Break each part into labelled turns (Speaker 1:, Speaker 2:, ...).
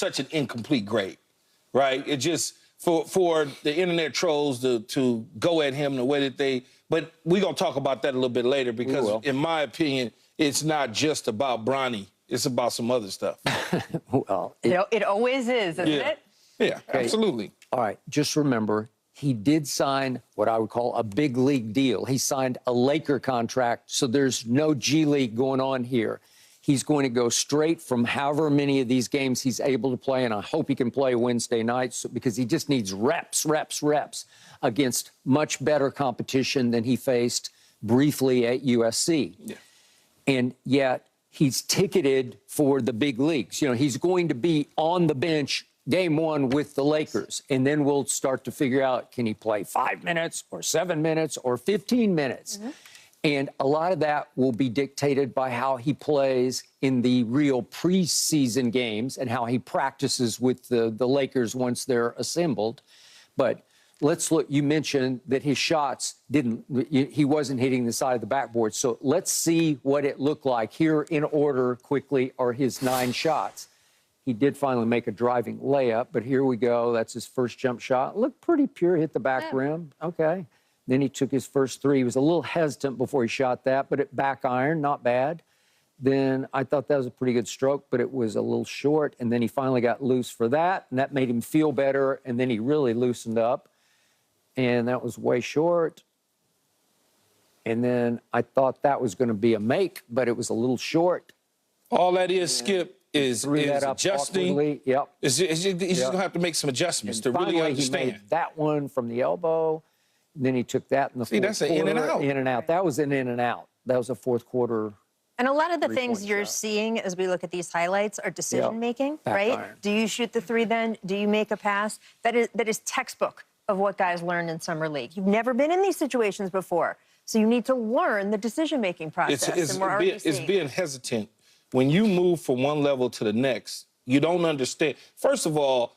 Speaker 1: such an incomplete grade, right? It just, for the internet trolls to go at him the way that they, but we're going to talk about that a little bit later because, in my opinion, it's not just about Bronny. It's about some other stuff.
Speaker 2: Well,
Speaker 3: it always is, isn't it?
Speaker 1: Yeah, absolutely.
Speaker 2: All right, just remember, he did sign what I would call a big league deal. He signed a Laker contract, so there's no G League going on here. He's going to go straight from however many of these games he's able to play, and I hope he can play Wednesday nights because he just needs reps against much better competition than he faced briefly at USC. Yeah. And yet he's ticketed for the big leagues. You know, he's going to be on the bench game one with the Lakers, and then we'll start to figure out, can he play 5 minutes or 7 minutes or 15 minutes? Mm-hmm. And a lot of that will be dictated by how he plays in the real preseason games and how he practices with the Lakers once they're assembled. But let's look, you mentioned that his shots he wasn't hitting the side of the backboard. So let's see what it looked like here in order quickly are his 9 shots. He did finally make a driving layup, but here we go. That's his first jump shot. Looked pretty pure, hit the back rim. Okay. Then he took his first 3. He was a little hesitant before he shot that, but it back iron, not bad. Then I thought that was a pretty good stroke, but it was a little short. And then he finally got loose for that, and that made him feel better. And then he really loosened up, and that was way short. And then I thought that was going to be a make, but it was a little short.
Speaker 1: All that is, Skip, is adjusting.
Speaker 2: Yep.
Speaker 1: He's just going to have to make some adjustments to really understand.
Speaker 2: He made that one from the elbow. Then he took that in the fourth
Speaker 1: that's
Speaker 2: quarter.
Speaker 1: an in and out.
Speaker 2: In and out. That was an in and out. That was a fourth quarter.
Speaker 3: And a lot of the things you're seeing as we look at these highlights are decision-making, right?
Speaker 2: Iron.
Speaker 3: Do you shoot the 3 then? Do you make a pass? That is textbook of what guys learn in summer league. You've never been in these situations before, so you need to learn the decision-making process.
Speaker 1: It's being hesitant. When you move from one level to the next, you don't understand. First of all,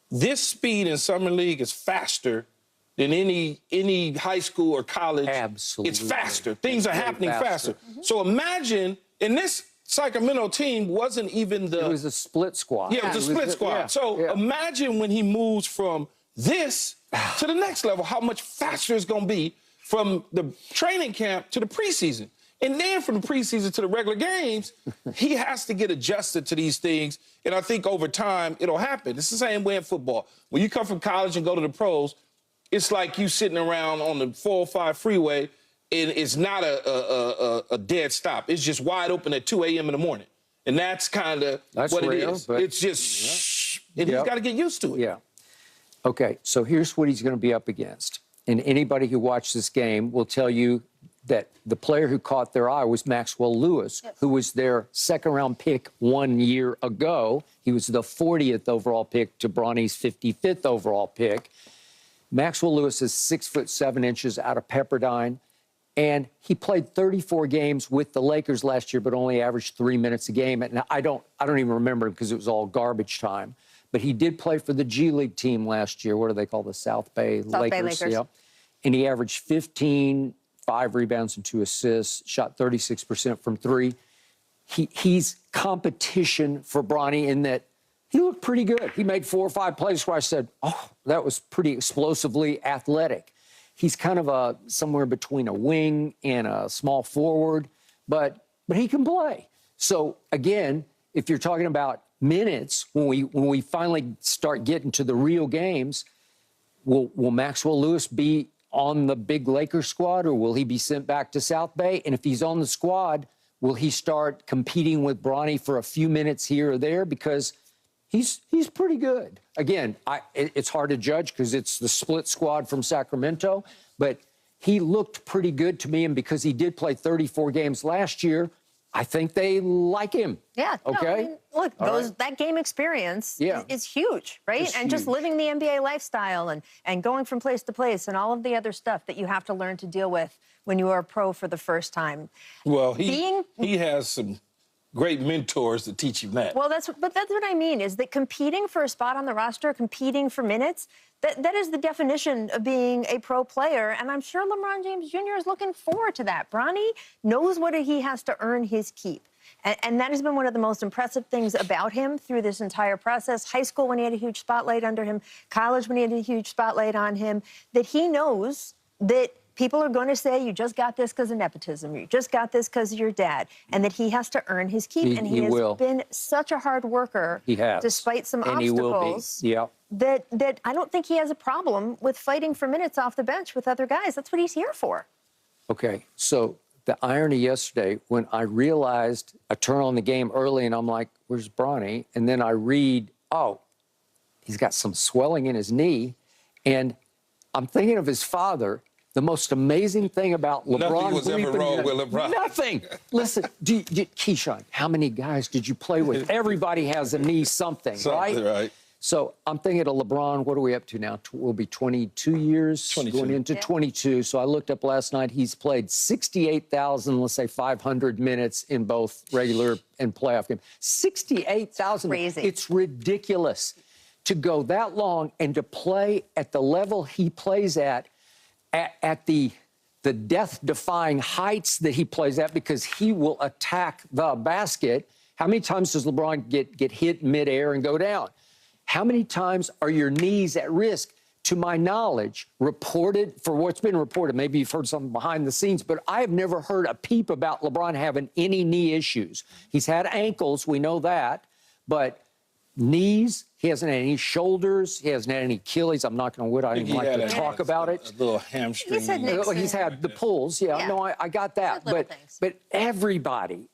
Speaker 1: this speed in summer league is faster than any high school or college.
Speaker 2: Absolutely.
Speaker 1: It's faster. Things are happening faster. Mm-hmm. So imagine, and this Sacramento team wasn't even the...
Speaker 2: It was a split squad.
Speaker 1: Yeah, it was a split squad.
Speaker 2: Yeah.
Speaker 1: So imagine when he moves from this to the next level, how much faster it's going to be from the training camp to the preseason. And then from the preseason to the regular games, he has to get adjusted to these things. And I think over time, it'll happen. It's the same way in football. When you come from college and go to the pros, it's like you sitting around on the 405 freeway, and it's not a dead stop. It's just wide open at 2 a.m. in the morning. And that's kind of what it is. It's just shh, and he's got to get used to it.
Speaker 2: Yeah. Okay, so here's what he's going to be up against. And anybody who watched this game will tell you that the player who caught their eye was Maxwell Lewis, who was their second-round pick 1 year ago. He was the 40th overall pick to Bronny's 55th overall pick. Maxwell Lewis is 6'7" out of Pepperdine, and he played 34 games with the Lakers last year, but only averaged 3 minutes a game. And I don't even remember because it was all garbage time. But he did play for the G League team last year. What do they call the South Bay Lakers? Yeah. And he averaged 15, 5 rebounds and 2 assists, shot 36% from 3. He's competition for Bronny in that he looked pretty good. He made 4 or 5 plays where I said, oh, that was pretty explosively athletic. He's kind of somewhere between a wing and a small forward, but he can play. So, again, if you're talking about minutes, when we finally start getting to the real games, will Maxwell Lewis be on the big Lakers squad, or will he be sent back to South Bay? And if he's on the squad, will he start competing with Bronny for a few minutes here or there? Because he's pretty good. Again, it's hard to judge because it's the split squad from Sacramento, but he looked pretty good to me, and because he did play 34 games last year, I think they like him.
Speaker 3: Yeah.
Speaker 2: Okay.
Speaker 3: No, I mean, look, that game experience is huge, right?
Speaker 2: It's
Speaker 3: and
Speaker 2: huge.
Speaker 3: just living the NBA lifestyle and going from place to place and all of the other stuff that you have to learn to deal with when you are a pro for the first time.
Speaker 1: Well, he has some great mentors to teach him that.
Speaker 3: Well, that's what I mean, is that competing for a spot on the roster, competing for minutes, that is the definition of being a pro player. And I'm sure LeBron James Jr. is looking forward to that. Bronny knows what he has to earn his keep. And that has been one of the most impressive things about him through this entire process. High school, when he had a huge spotlight under him, college, when he had a huge spotlight on him, that he knows that people are going to say, you just got this because of nepotism, you just got this because of your dad, and that he has to earn his keep. And he has been such a hard worker, despite some obstacles, that I don't think he has a problem with fighting for minutes off the bench with other guys. That's what he's here for.
Speaker 2: Okay, so the irony yesterday, when I realized, I turn on the game early and I'm like, where's Bronny? And then I read, oh, he's got some swelling in his knee. And I'm thinking of his father. The most amazing thing about LeBron.
Speaker 1: Nothing was ever wrong with LeBron.
Speaker 2: Nothing. Listen, Keyshawn, how many guys did you play with? Everybody has a knee something, right? So I'm thinking of LeBron. What are we up to now? We'll be 22 years,
Speaker 1: 22.
Speaker 2: Going into 22. So I looked up last night. He's played 68,000, let's say 500 minutes in both regular and playoff games. 68,000.
Speaker 3: Crazy.
Speaker 2: It's ridiculous to go that long and to play at the level he plays at the death-defying heights that he plays at, because he will attack the basket. How many times does LeBron get hit midair and go down? How many times are your knees at risk? To my knowledge, reported, for what's been reported, maybe you've heard something behind the scenes, but I have never heard a peep about LeBron having any knee issues. He's had ankles, we know that, but knees, he hasn't had any shoulders, he hasn't had any Achilles. I'm not going to I don't like to talk about it.
Speaker 1: A little hamstring.
Speaker 2: He's had the pulls, no, I got that. But everybody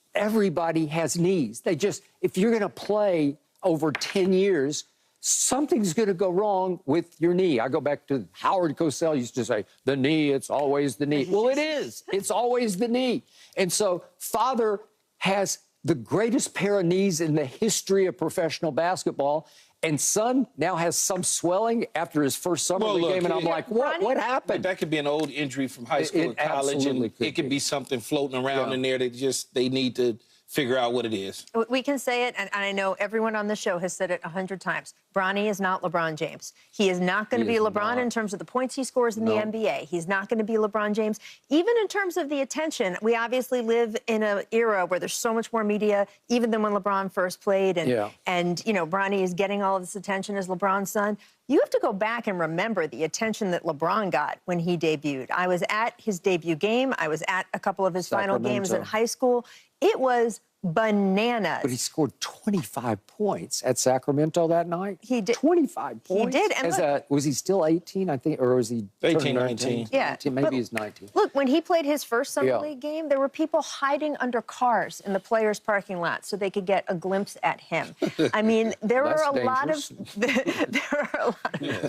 Speaker 2: has knees. They just, if you're going to play over 10 years, something's going to go wrong with your knee. I go back to Howard Cosell used to say, the knee, it's always the knee. Well, it is. It's always the knee. And so father has the greatest pair of knees in the history of professional basketball, and son now has some swelling after his first summer league game, and I'm like, what happened?
Speaker 1: That could be an old injury from high school or college, and it could be something floating around in there that they need to figure out what it is.
Speaker 3: We can say it, and I know everyone on the show has said it 100 times. Bronny is not LeBron James. He is not going to be LeBron in terms of the points he scores in the NBA. He's not going to be LeBron James. Even in terms of the attention, we obviously live in an era where there's so much more media, even than when LeBron first played. And you know, Bronny is getting all of this attention as LeBron's son. You have to go back and remember the attention that LeBron got when he debuted. I was at his debut game. I was at a couple of his final games in high school. It was bananas.
Speaker 2: But he scored 25 points at Sacramento that night.
Speaker 3: He did.
Speaker 2: 25 points.
Speaker 3: He did. And
Speaker 2: was he still 18, I think, or was he
Speaker 1: 18, 19?
Speaker 3: Yeah.
Speaker 2: 19, maybe he's 19.
Speaker 3: Look, when he played his first summer league game, there were people hiding under cars in the players' parking lot so they could get a glimpse at him. I mean, there are a lot of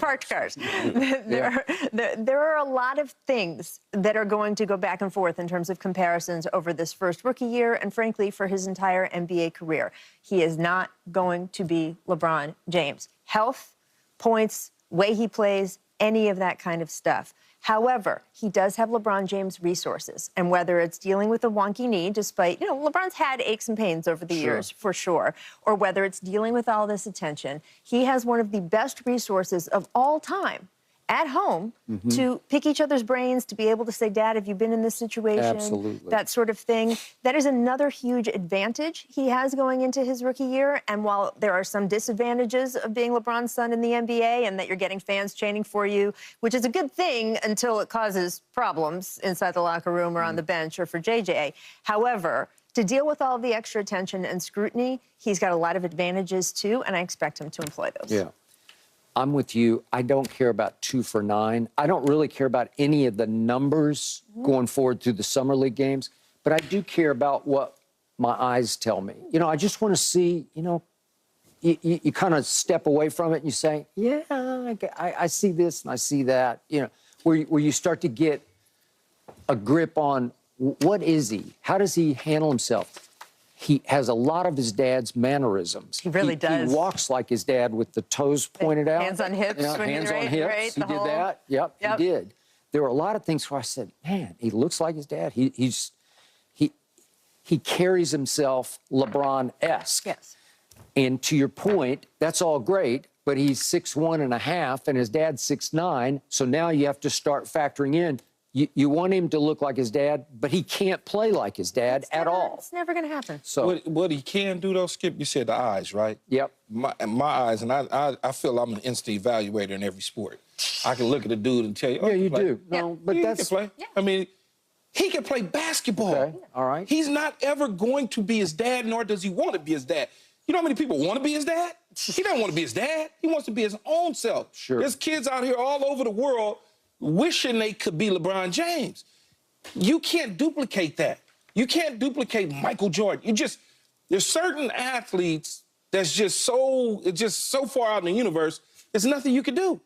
Speaker 3: parked cars. There are a lot of things that are going to go back and forth in terms of comparisons over this first rookie year, and frankly, for his entire NBA career. He is not going to be LeBron James. Health, points, way he plays, any of that kind of stuff. However, he does have LeBron James resources, and whether it's dealing with a wonky knee, despite, you know, LeBron's had aches and pains over the years, for sure, or whether it's dealing with all this attention, he has one of the best resources of all time at home to pick each other's brains, to be able to say, Dad, have you been in this situation?
Speaker 2: Absolutely.
Speaker 3: That sort of thing. That is another huge advantage he has going into his rookie year. And while there are some disadvantages of being LeBron's son in the NBA, and that you're getting fans chanting for you, which is a good thing until it causes problems inside the locker room or on the bench or for JJ. However, to deal with all of the extra attention and scrutiny, he's got a lot of advantages too, and I expect him to employ those.
Speaker 2: Yeah. I'm with you. I don't care about 2 for 9. I don't really care about any of the numbers going forward through the summer league games, but I do care about what my eyes tell me. You know, I just want to see, you know, you kind of step away from it and you say, yeah, I see this and I see that, you know, where you start to get a grip on what is he? How does he handle himself? He has a lot of his dad's mannerisms.
Speaker 3: He really does.
Speaker 2: He walks like his dad with the toes pointed out.
Speaker 3: Hands on hips.
Speaker 2: You know, hands on hips.
Speaker 3: Right,
Speaker 2: he did that. Yep, he did. There were a lot of things where I said, man, he looks like his dad. He carries himself LeBron-esque.
Speaker 3: Yes.
Speaker 2: And to your point, that's all great, but he's 6'1.5", and his dad's 6'9", so now you have to start factoring in, You want him to look like his dad, but he can't play like his dad at all.
Speaker 3: It's never going to happen.
Speaker 2: So,
Speaker 1: What he can do, though, Skip, you said the eyes, right?
Speaker 2: yep.
Speaker 1: My eyes, and I feel I'm an instant evaluator in every sport. I can look at a dude and tell you, oh,
Speaker 2: Yeah,
Speaker 1: he
Speaker 2: you
Speaker 1: can play.
Speaker 2: do. No, but
Speaker 1: He
Speaker 2: that's
Speaker 1: can play.
Speaker 3: Yeah.
Speaker 1: I mean, he can play basketball.
Speaker 2: Okay, all right.
Speaker 1: He's not ever going to be his dad, nor does he want to be his dad. You know how many people want to be his dad? He doesn't want to be his dad. He wants to be his own self.
Speaker 2: Sure.
Speaker 1: There's kids out here all over the world wishing they could be LeBron James. You can't duplicate that. You can't duplicate Michael Jordan. There's certain athletes that's just so far out in the universe, there's nothing you can do.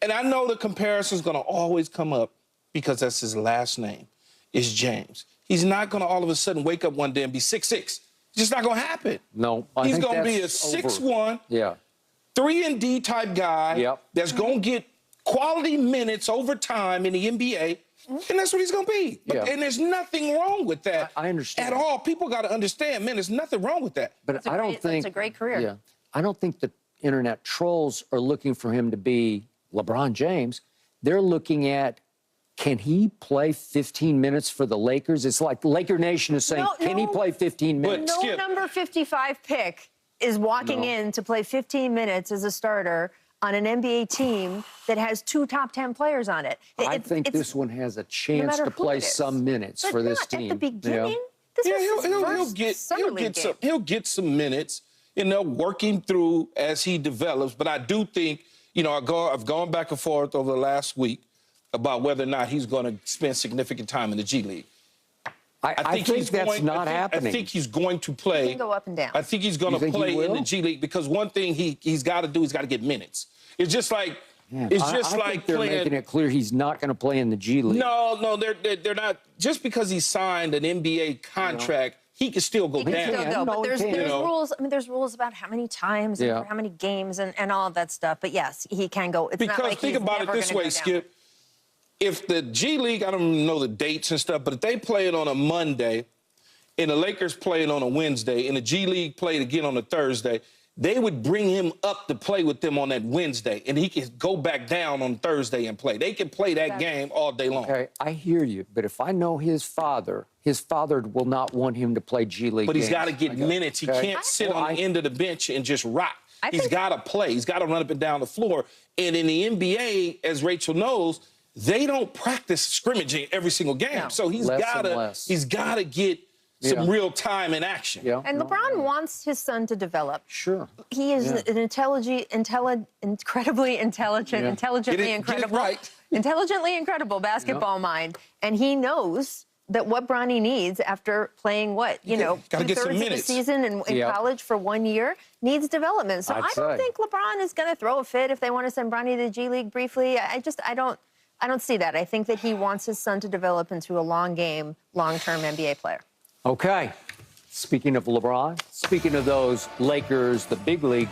Speaker 1: And I know the comparison's gonna always come up because that's his last name, is James. He's not gonna all of a sudden wake up one day and be 6'6". It's just not gonna happen.
Speaker 2: No,
Speaker 1: He's gonna be a 6'1",
Speaker 2: Yeah.
Speaker 1: 3-and-D type guy
Speaker 2: Yep.
Speaker 1: that's gonna get quality minutes over time in the NBA. And that's what he's going to be.
Speaker 2: Yeah.
Speaker 1: And there's nothing wrong with that.
Speaker 2: I understand.
Speaker 1: At all. People got to understand, man, there's nothing wrong with that.
Speaker 2: But I don't think
Speaker 3: It's a great career.
Speaker 2: Yeah, I don't think the internet trolls are looking for him to be LeBron James. They're looking at, can he play 15 minutes for the Lakers? It's like Laker Nation is saying, can he play 15 minutes?
Speaker 3: No
Speaker 1: Skip.
Speaker 3: number 55 pick is walking in to play 15 minutes as a starter on an NBA team that has 2 top 10 players on it.
Speaker 2: I think this one has a chance
Speaker 3: matter
Speaker 2: to
Speaker 3: who
Speaker 2: play
Speaker 3: it is.
Speaker 2: some minutes
Speaker 3: But
Speaker 2: for this
Speaker 3: not
Speaker 2: team.
Speaker 3: at the beginning.
Speaker 2: Yeah.
Speaker 3: This
Speaker 1: Yeah,
Speaker 3: is his first summer league game.
Speaker 1: he'll get some minutes, working through as he develops. But I do think, I've gone back and forth over the last week about whether or not he's going to spend significant time in the G League.
Speaker 2: I think that's not happening.
Speaker 1: I think he's going to play.
Speaker 3: He can go up and down.
Speaker 1: I think he's going to play in the G League because one thing he's got to do, he's got to get minutes. It's just like
Speaker 2: I
Speaker 1: like
Speaker 2: think they're
Speaker 1: playing.
Speaker 2: making it clear he's not going to play in the G League.
Speaker 1: No, they're not. Just because he signed an NBA contract, he can still go
Speaker 3: He can
Speaker 1: down.
Speaker 3: still go,
Speaker 2: No,
Speaker 3: but
Speaker 2: he
Speaker 3: there's
Speaker 2: can.
Speaker 3: rules. I mean, there's rules about how many times and
Speaker 2: Yeah.
Speaker 3: for how many games and all of that stuff. But yes, he can go. It's not
Speaker 1: Because
Speaker 3: like
Speaker 1: think
Speaker 3: he's
Speaker 1: about it
Speaker 3: never
Speaker 1: this
Speaker 3: gonna
Speaker 1: way,
Speaker 3: go down.
Speaker 1: Skip. If the G League, I don't know the dates and stuff, but if they play it on a Monday and the Lakers play it on a Wednesday and the G League played again on a Thursday, they would bring him up to play with them on that Wednesday, and he could go back down on Thursday and play. They can play that game all day long.
Speaker 2: Okay, I hear you, but if I know his father will not want him to play G League
Speaker 1: But he's
Speaker 2: games.
Speaker 1: got to get minutes. He
Speaker 2: Okay.
Speaker 1: can't sit
Speaker 2: Well,
Speaker 1: on the end of the bench and just rock. He's
Speaker 3: think-
Speaker 1: got to play. He's got to run up and down the floor. And in the NBA, as Rachel knows, they don't practice scrimmaging every single game.
Speaker 3: No.
Speaker 1: So he's
Speaker 2: Less
Speaker 1: got
Speaker 2: and less.
Speaker 1: to get some
Speaker 2: Yeah.
Speaker 1: real time in action.
Speaker 2: Yeah,
Speaker 3: And
Speaker 2: no,
Speaker 3: LeBron wants his son to develop.
Speaker 2: Sure.
Speaker 3: He is an incredibly intelligent,
Speaker 2: Yeah.
Speaker 3: intelligently
Speaker 1: Get it
Speaker 3: incredible,
Speaker 1: right.
Speaker 3: intelligently incredible basketball mind, and he knows that what Bronny needs after playing
Speaker 1: gotta get some
Speaker 3: 2/3 of the
Speaker 1: minutes.
Speaker 3: season in
Speaker 2: Yeah.
Speaker 3: college for 1 year needs development. So
Speaker 2: I'd
Speaker 3: I don't
Speaker 2: say.
Speaker 3: think LeBron is going to throw a fit if they want to send Bronny to the G League briefly. I don't see that. I think that he wants his son to develop into a long-term NBA player.
Speaker 2: Okay. Speaking of LeBron, speaking of those Lakers, the big league